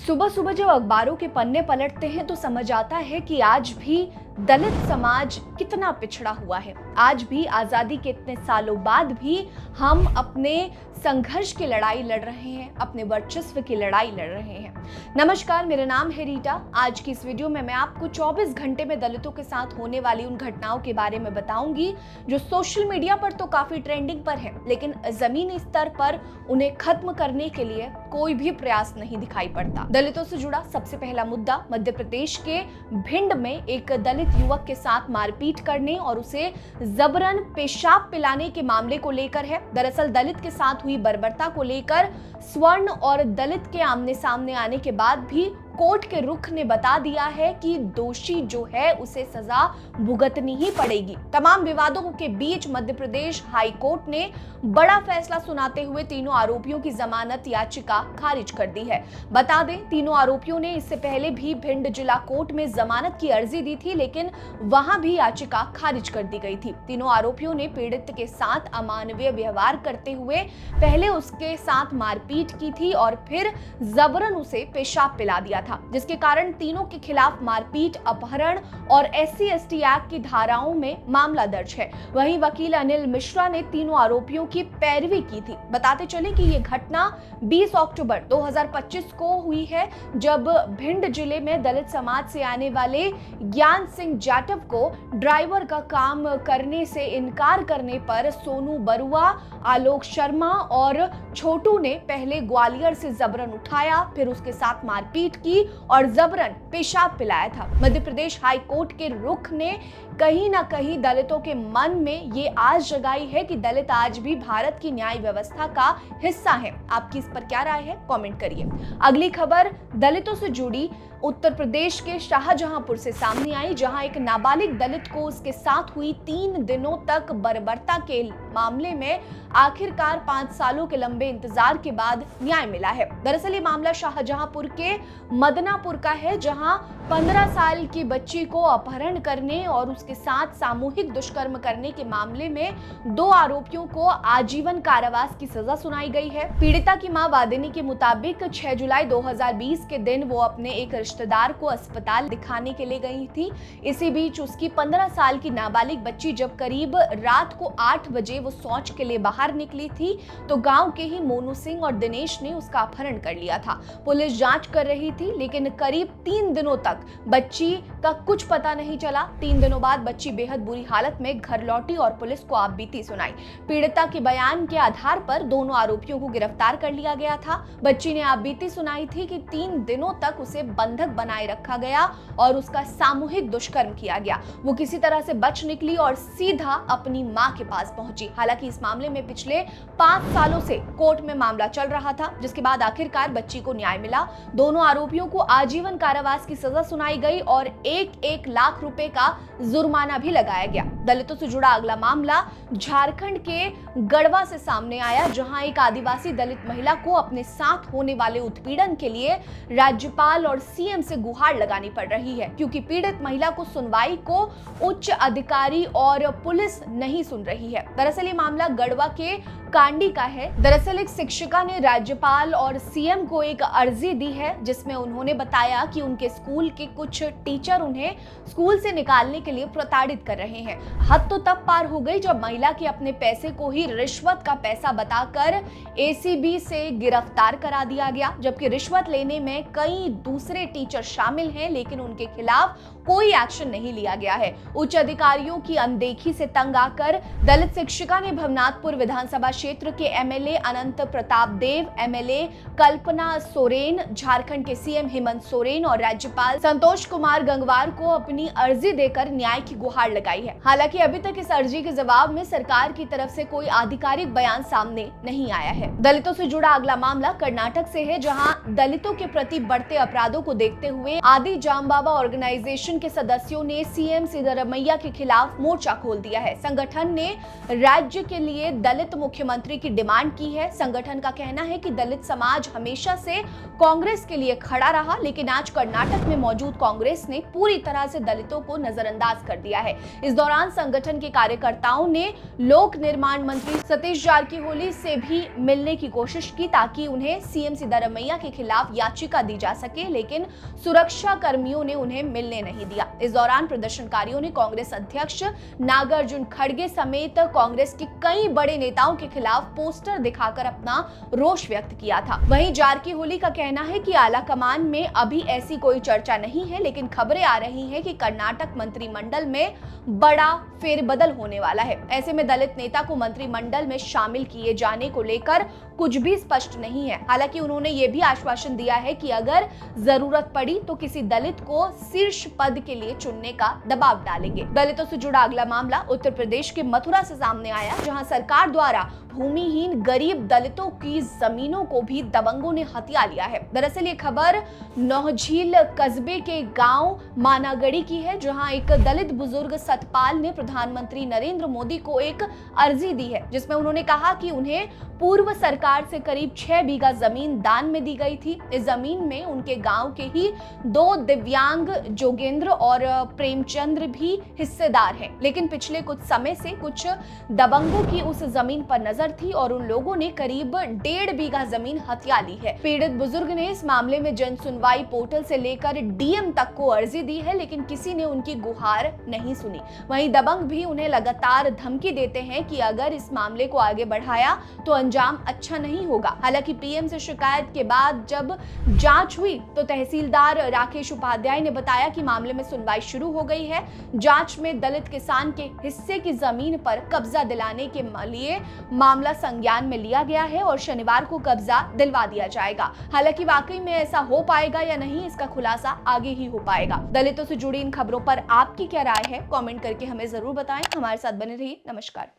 सुबह सुबह जब अखबारों के पन्ने पलटते हैं तो समझ आता है कि आज भी दलित समाज कितना पिछड़ा हुआ है। आज भी आजादी के इतने सालों बाद भी हम अपने संघर्ष की लड़ाई लड़ रहे हैं, अपने वर्चस्व की लड़ाई लड़ रहे हैं। नमस्कार, मेरा नाम है रीटा। आज की इस वीडियो में मैं आपको 24 घंटे में दलितों के साथ होने वाली उन घटनाओं के बारे में बताऊंगी जो सोशल मीडिया पर तो काफी ट्रेंडिंग पर है, लेकिन जमीनी स्तर पर उन्हें खत्म करने के लिए कोई भी प्रयास नहीं दिखाई पड़ता। दलितों से जुड़ा सबसे पहला मुद्दा मध्य प्रदेश के भिंड में एक दलित युवक के साथ मारपीट करने और उसे जबरन पेशाब पिलाने के मामले को लेकर है। दरअसल दलित के साथ हुई बर्बरता को लेकर स्वर्ण और दलित के आमने सामने आने के बाद भी कोर्ट के रुख ने बता दिया है कि दोषी जो है उसे सजा भुगतनी ही पड़ेगी। तमाम विवादों के बीच मध्य प्रदेश हाई कोर्ट ने बड़ा फैसला सुनाते हुए तीनों आरोपियों की जमानत याचिका खारिज कर दी है। बता दें, तीनों आरोपियों ने इससे पहले भी भिंड जिला कोर्ट में जमानत की अर्जी दी थी, लेकिन वहां भी याचिका खारिज कर दी गई थी। तीनों आरोपियों ने पीड़ित के साथ अमानवीय व्यवहार करते हुए पहले उसके साथ मारपीट की थी और फिर जबरन उसे पेशाब पिला दिया था, जिसके कारण तीनों के खिलाफ मारपीट, अपहरण और SC/ST एक्ट की धाराओं में मामला दर्ज है। वहीं वकील अनिल मिश्रा ने तीनों आरोपियों की पैरवी की थी। बताते चले कि ये घटना 20 अक्टूबर 2025 को हुई है, जब भिंड जिले में दलित समाज से आने वाले ज्ञान सिंह जाटव को ड्राइवर का काम करने से इनकार करने पर सोनू बरुआ, आलोक शर्मा और छोटू ने पहले ग्वालियर से जबरन उठाया, फिर उसके साथ मारपीट की और जबरन पेशाब पिलाया था। मध्य प्रदेश हाई कोर्ट के रुख ने कहीं ना कहीं दलितों के मन में ये आस जगाई है कि दलित आज भी भारत की न्याय व्यवस्था का हिस्सा है। आपकी इस पर क्या राय है, कमेंट करिए। अगली खबर दलितों से जुड़ी उत्तर प्रदेश के शाहजहांपुर से सामने आई, जहां एक नाबालिग दलित को उसके साथ हुई 3 दिनों तक बर्बरता के मामले में आखिरकार 5 सालों के लंबे इंतजार के बाद न्याय मिला है। दरअसल ये मामला शाहजहांपुर के मदनापुर का है, जहां 15 साल की बच्ची को अपहरण करने और उसके साथ सामूहिक दुष्कर्म करने के मामले में 2 आरोपियों को आजीवन कारावास की सजा सुनाई गई है। पीड़िता की मां वादिनी के मुताबिक 6 जुलाई 2020 के दिन वो अपने एक रिश्तेदार को अस्पताल दिखाने के लिए गई थी। इसी बीच उसकी 15 साल की नाबालिग बच्ची जब करीब रात को 8 बजे वो शौच के लिए बाहर निकली थी, तो गांव के ही मोनू सिंह और दिनेश ने उसका अपहरण कर लिया था। पुलिस जांच कर रही थी, लेकिन करीब 3 दिनों तक बच्ची का कुछ पता नहीं चला। 3 दिनों बाद बच्ची बेहद बुरी हालत में घर लौटी और पुलिस को आपबीती सुनाई। पीड़िता के बयान के आधार पर दोनों आरोपियों को गिरफ्तार कर लिया गया था। बच्ची ने आपबीती सुनाई थी कि 3 दिनों तक उसे बंधक बनाए रखा गया और उसका सामूहिक दुष्कर्म किया गया। वो किसी तरह से बच निकली और सीधा अपनी मां के पास पहुंची। हालांकि इस मामले में पिछले 5 सालों से कोर्ट में मामला चल रहा था, जिसके बाद आखिरकार बच्ची को न्याय मिला। दोनों आरोपियों को आजीवन कारावास की सजा सुनाई गई और 1-1 लाख रुपए का जुर्माना भी लगाया गया। दलितों से जुड़ा अगला मामला झारखंड के गढ़वा से सामने आया, जहां एक आदिवासी दलित महिला को अपने साथ होने वाले उत्पीड़न के लिए राज्यपाल और CM से गुहार लगानी पड़ रही है, क्योंकि पीड़ित महिला को सुनवाई को उच्च अधिकारी और पुलिस नहीं सुन रही है। दरअसल ये मामला गढ़वा के कांडी का है। दरअसल एक शिक्षिका ने राज्यपाल और CM को एक अर्जी दी है, जिसमें उन्होंने बताया कि उनके स्कूल के कुछ टीचर उन्हें स्कूल से निकालने के लिए प्रताड़ित कर रहे हैं। हद तो तब पार हो गई जब महिला के अपने पैसे को ही रिश्वत का पैसा बताकर ACB से गिरफ्तार करा दिया गया, जबकि रिश्वत लेने में कई दूसरे टीचर शामिल हैं, लेकिन उनके खिलाफ कोई एक्शन नहीं लिया गया है। उच्च अधिकारियों की अनदेखी से तंग आकर दलित शिक्षिका ने भवनाथपुर विधानसभा क्षेत्र के MLA अनंत प्रताप देव, MLA कल्पना सोरेन, झारखंड के CM हेमंत सोरेन और राज्यपाल संतोष कुमार गंगवार को अपनी अर्जी देकर न्याय की गुहार लगाई है। हालांकि अभी तक इस अर्जी के जवाब में सरकार की तरफ से कोई आधिकारिक बयान सामने नहीं आया है। दलितों से जुड़ा अगला मामला कर्नाटक से है, जहां दलितों के प्रति बढ़ते अपराधों को देखते हुए आदि जामबाबा ऑर्गेनाइजेशन के सदस्यों ने CM सिद्धरमैया के खिलाफ मोर्चा खोल दिया है। संगठन ने राज्य के लिए दलित मुख्यमंत्री मुख्यमंत्री की डिमांड की है। संगठन का कहना है कि दलित समाज हमेशा से कांग्रेस के लिए खड़ा रहा, लेकिन आज कर्नाटक में मौजूद कांग्रेस ने पूरी तरह से दलितों को नजरअंदाज कर दिया है। इस दौरान संगठन के कार्यकर्ताओं ने लोक निर्माण मंत्री सतीश जारकिहोली से भी मिलने की कोशिश की ताकि उन्हें सीएम सिद्धारमैया के खिलाफ याचिका दी जा सके, लेकिन सुरक्षा कर्मियों ने उन्हें मिलने नहीं दिया। इस दौरान प्रदर्शनकारियों ने कांग्रेस अध्यक्ष नागार्जुन खड़गे समेत कांग्रेस के कई बड़े नेताओं के खिलाफ पोस्टर दिखाकर अपना रोष व्यक्त किया था। वहीं जारकिहोली का कहना है कि आला कमान में अभी ऐसी कोई चर्चा नहीं है, लेकिन खबरें आ रही हैं कि कर्नाटक मंत्रिमंडल में बड़ा फेरबदल होने वाला है। ऐसे में दलित नेता को मंत्रिमंडल में शामिल किए जाने को लेकर कुछ भी स्पष्ट नहीं है। हालांकि उन्होंने ये भी आश्वासन दिया है कि अगर जरूरत पड़ी तो किसी दलित को शीर्ष पद के लिए चुनने का दबाव डालेंगे। दलितों से जुड़ा अगला मामला उत्तर प्रदेश के मथुरा से सामने आया, जहां सरकार द्वारा भूमिहीन गरीब दलितों की जमीनों को भी दबंगों ने हथिया लिया है। दरअसल ये खबर नौझील कस्बे के गांव मानागढ़ी की है, जहां एक दलित बुजुर्ग सतपाल ने प्रधानमंत्री नरेंद्र मोदी को एक अर्जी दी है, जिसमें उन्होंने कहा कि उन्हें पूर्व सरकार से करीब 6 बीघा जमीन दान में दी गई थी। इस जमीन में उनके गांव के ही 2 दिव्यांग जोगेंद्र और प्रेमचंद्र भी हिस्सेदार हैं, लेकिन पिछले कुछ समय से कुछ दबंगों की उस जमीन पर नजर थी और उन लोगों ने करीब 1.5 बीघा जमीन हथिया ली है। पीड़ित बुजुर्ग ने इस मामले में जन सुनवाई पोर्टल से लेकर डीएम तक को अर्जी दी है, लेकिन किसी ने उनकी गुहार नहीं सुनी। वहीं दबंग भी उन्हें लगातार धमकी देते हैं कि अगर इस मामले को आगे बढ़ाया तो अंजाम अच्छा नहीं होगा। हालांकि पीएम से शिकायत के बाद जब जांच हुई तो तहसीलदार राकेश उपाध्याय ने बताया कि मामले में सुनवाई शुरू हो गई है। जांच में दलित किसान के हिस्से की जमीन पर कब्जा दिलाने के लिए मामला संज्ञान में लिया गया है और शनिवार को कब्जा दिलवा दिया जाएगा। हालांकि वाकई में ऐसा हो पाएगा या नहीं, इसका खुलासा आगे ही हो पाएगा। दलितों से जुड़ी इन खबरों पर आपकी क्या राय है, कमेंट करके हमें जरूर बताएं। हमारे साथ बने रहिए। नमस्कार।